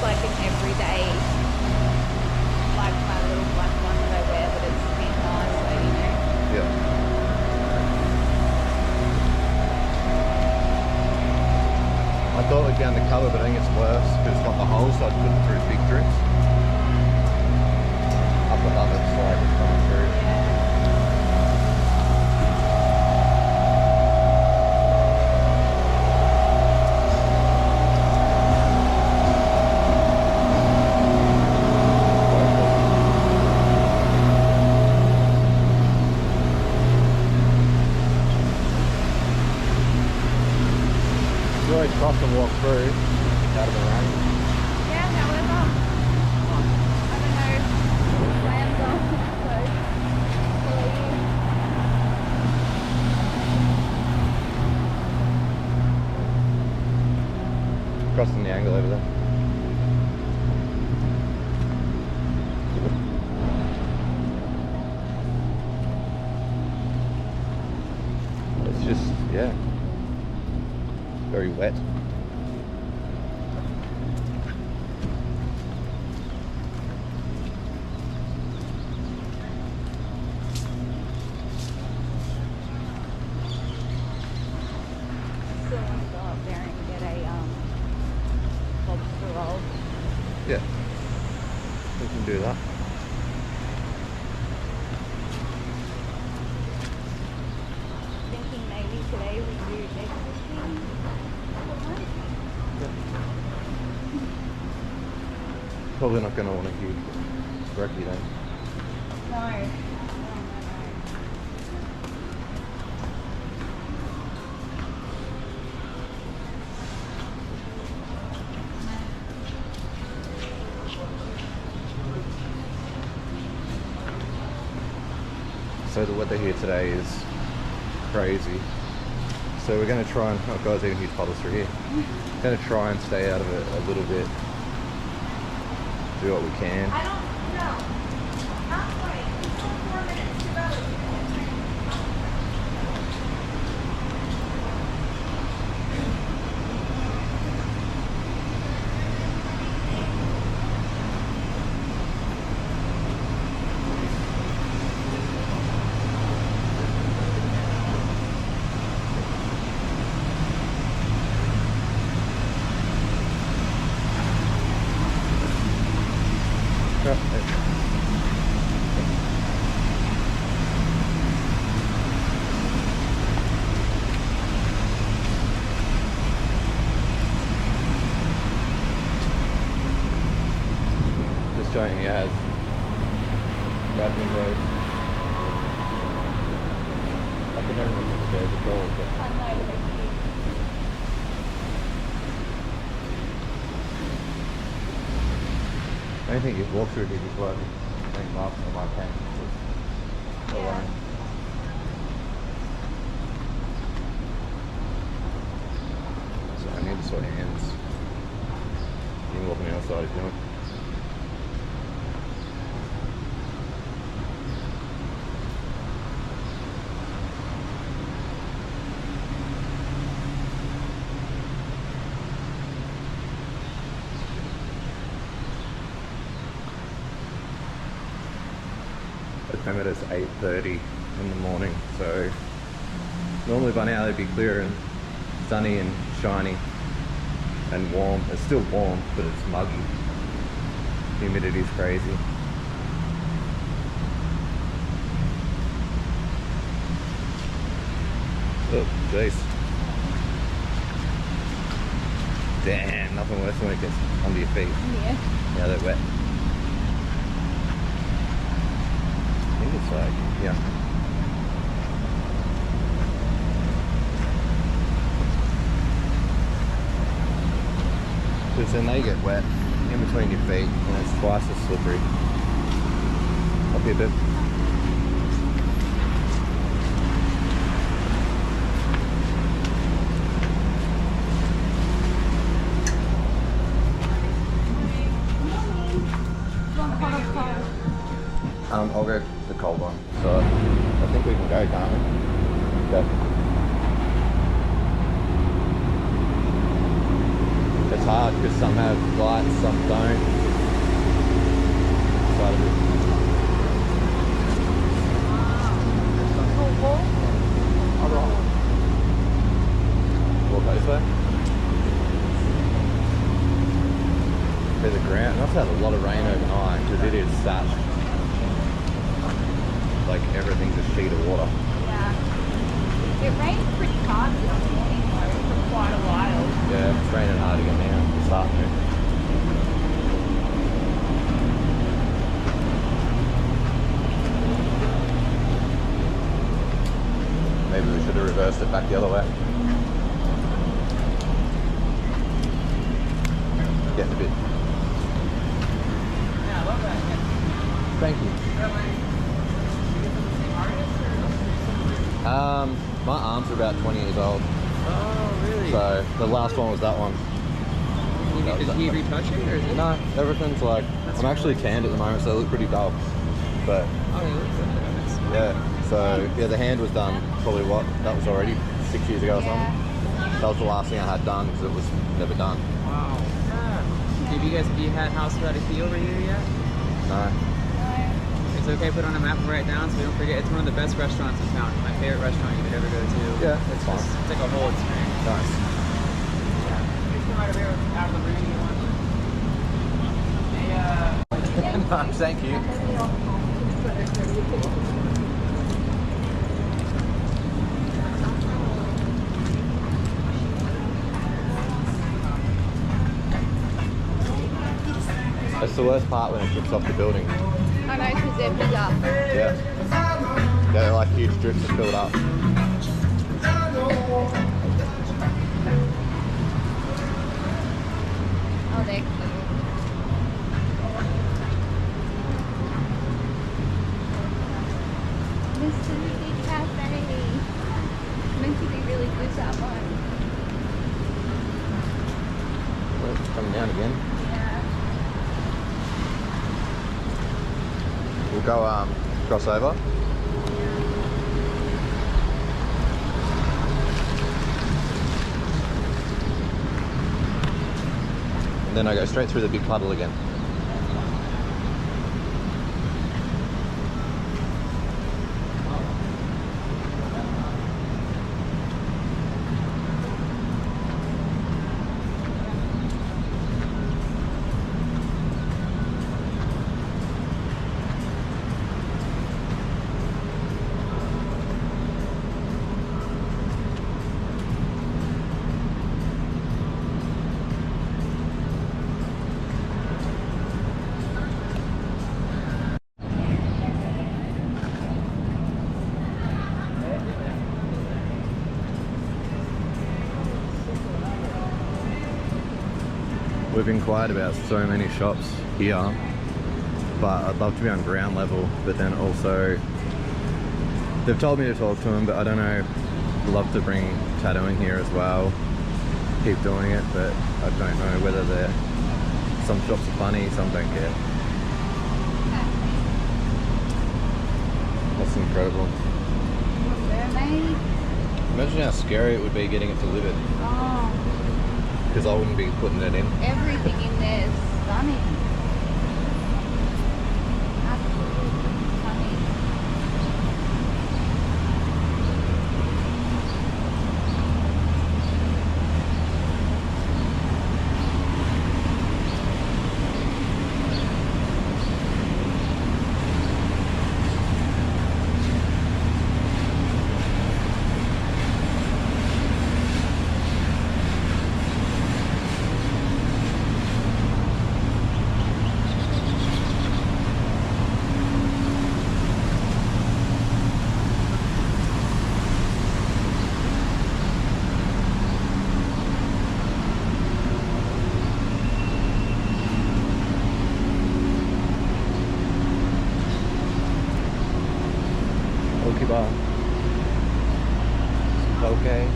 like an everyday, like my little black one that I wear, but it's been nicer, you know. Yeah. I thought it'd be undercover, but I think it's worse because it's got the holes, so I'd put it through big drips. Up above it, so it's coming through. Always cross and walk through out of the rain. Yeah, however, I don't know, plans are so Crossing the angle over there. It's just, yeah, very wet. still want to go up there and get a lobster roll. Yeah, we can do that. Thinking maybe today we do egg fishing. Probably not going to want to huge brekkie then. No. So the weather here today is crazy. So we're going to try and, oh guys, even huge puddles through here. Going to try and stay out of it a little bit. Do what we can. I don't know. Halfway. 4 minutes to go. This joint here has Radman Road. I can never remember the days ago, but I don't think you'd walk through here before I think last time I came. Alone. So I need to sort hands. You can walk on the other side if you want. The time it is 8:30 in the morning, so normally by now it'd be clear and sunny and shiny and warm. It's still warm, but it's muggy. Humidity's crazy. Oh, jeez. Damn, nothing worse than when it gets under your feet. Yeah. Yeah, they're wet. I think it's like, yeah. Because then they get wet in between your feet and it's twice as slippery. Up here, babe. I'll go the cold one. So I think we can go, can't we? Go. Let's it's hard because some have lights, some don't. Side of it. Walk this way. There's a ground. It must have had a lot of rain overnight because it is such like everything's a sheet of water. Yeah. It rained pretty hard this morning though, for quite a while. Yeah, it's raining hard again now. It's starting to. Maybe we should have reversed it back the other way. Getting a bit. Yeah, I love that. Thank you. My arms are about 20 years old, Oh, really? so the last one was that one. Did he retouch it, or is it? No, everything's like, I'm actually tanned at the moment, so I look pretty dull. But Oh, he looks good. That's yeah, so yeah, the hand was done probably that was already 6 years ago or something. Yeah. That was the last thing I had done because it was never done. Wow. Yeah. Have you had House Without a Key over here yet? No. It's okay, put on a map and write it down so we don't forget. It's one of the best restaurants in town. My favorite restaurant you could ever go to. Yeah, it's fine. It's like a whole experience. Nice. Yeah. Please come right over here out of the room you want. No, thank you. That's the worst part when it drips off the building. I know, because they're bigger. Yeah. Yeah, they're like huge drips that build up. Oh, they're cute. Mr. Big Cafe. Meant to be really good, that one. Well, it's coming down again. Yeah. We'll go cross over. And then I go straight through the big puddle again. We've inquired about so many shops here, but I'd love to be on ground level, but then also they've told me to talk to them, but I don't know, I'd love to bring tattooing here as well, keep doing it, but I don't know whether they're, some shops are funny, some don't care. That's incredible. Mermaid. Imagine how scary it would be getting it delivered, Oh, because I wouldn't be putting it in. everything in there is stunning. Absolutely stunning. Bar. Okay.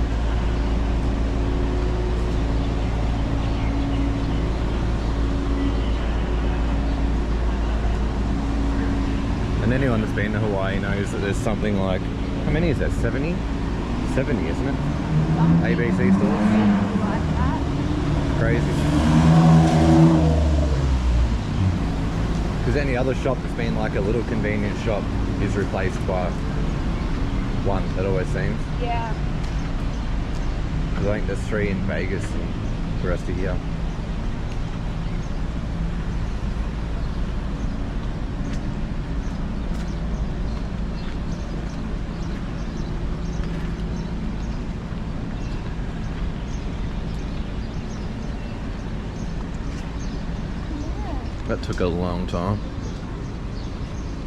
And anyone that's been to Hawaii knows that there's something like, how many is that? 70? 70, isn't it? ABC stores? Like that. crazy. Because any other shop that's been like a little convenience shop is replaced by one, it always seems. Yeah. Because I think there's 3 in Vegas and the rest are here. That took a long time.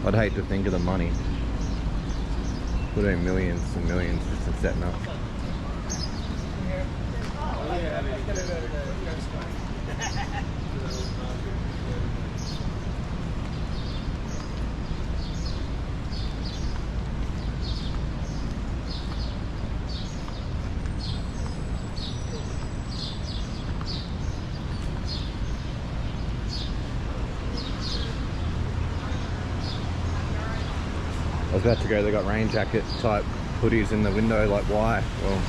I'd hate to think of the money. We're doing millions and millions just in setting up. I was about to go, they got rain jacket type hoodies in the window, like why? Well,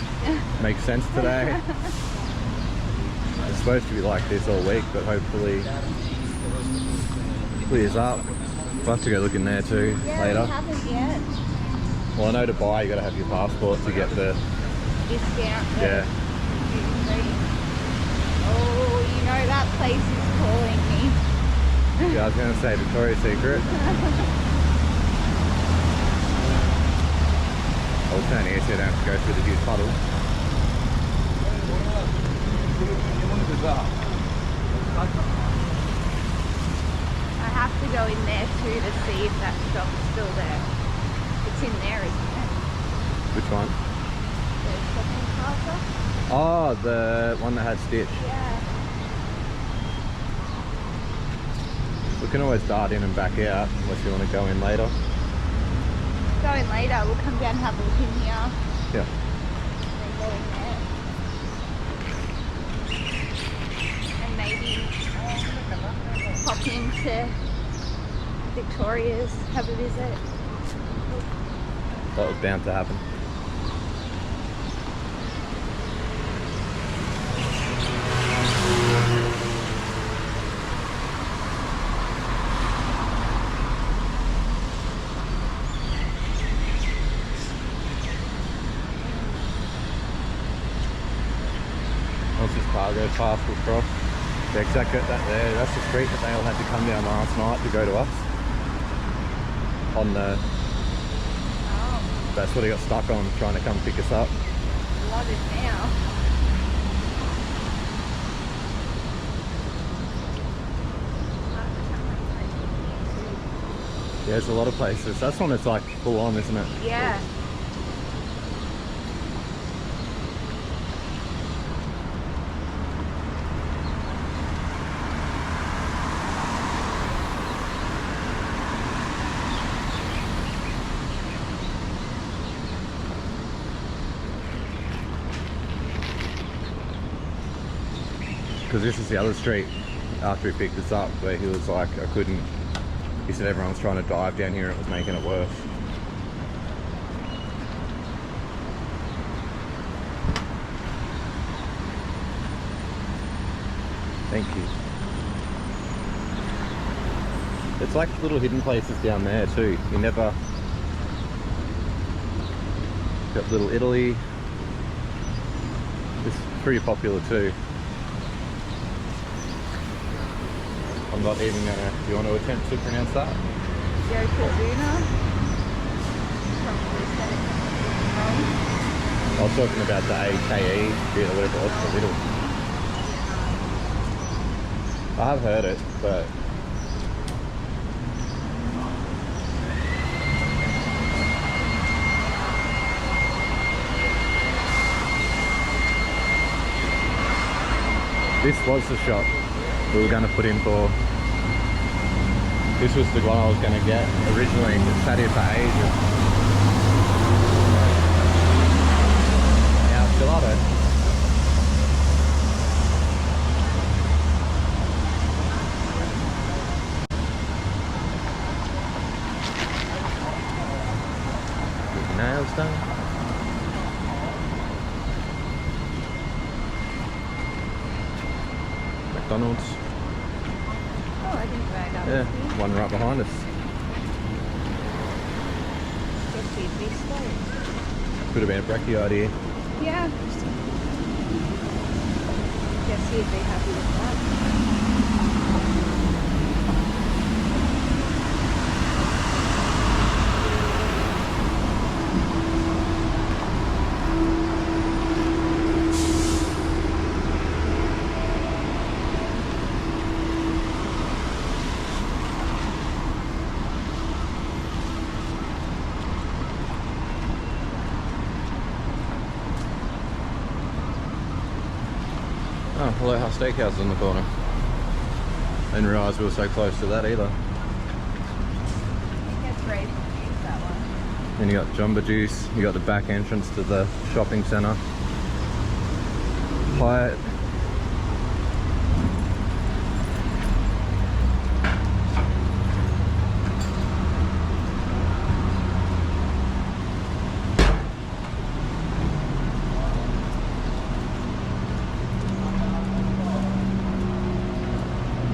makes sense today. It's supposed to be like this all week, but hopefully clears up. I'll have to go look in there too later. We haven't yet. Well, I know to buy you gotta have your passport to get the Discount. yeah. Oh, you know that place is calling me. Yeah, I was gonna say Victoria's Secret. I'll turn here so I don't have to go through the huge puddle. I have to go in there too to see if that shop's still there. It's in there, isn't it? Which one? The shopping plaza? Oh, the one that had Stitch. Yeah. We can always dart in and back out unless you want to go in later. Go in later, we'll come down and have a look in here. Yeah. And go in there. And maybe pop into Victoria's, have a visit. That was bound to happen. Once this car goes past, we'll cross. Yeah, exactly that there. That's the street that they all had to come down last night to go to us. On the. Oh, That's what he got stuck on, trying to come pick us up. flooded now. Yeah, there's a lot of places. That's when it's like full on, isn't it? Yeah. Because this is the other street after he picked us up where he was like, I couldn't. He said everyone's trying to dive down here and it was making it worse. Thank you. It's like little hidden places down there too. You never. Got Little Italy. It's pretty popular too. I'm not even gonna. Do you want to attempt to pronounce that? Yokozuna. I was talking about the AKE bit or whatever it was, the little. I have heard it, but this was the shop we were going to put in for. This was the one I was going to get originally. It sat here for ages. Now I still love it. Get the nails done. McDonald's. Oh, I didn't know that Yeah, was here. one right behind us. Guess he'd be slow. Could have been a brekkie idea. Yeah. Guess he'd be happy with that. Oh, Aloha Steakhouse is on the corner. I didn't realise we were so close to that either. I think it's ready to use that one. Then you got Jumbo Juice, you got the back entrance to the shopping centre. Hyatt.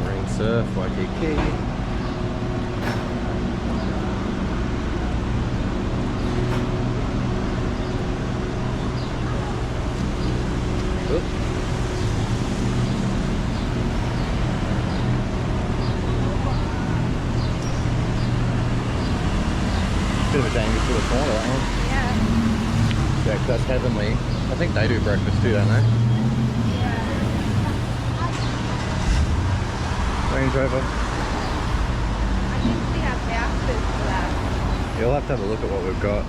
Marine Surf, Waikiki. Oop. Bit of a dangerous little corner, that one. Yeah. Yeah, 'cause that's Heavenly. I think they do breakfast too, don't they? Range Rover. I think we have houses for that. You'll have to have a look at what we've got.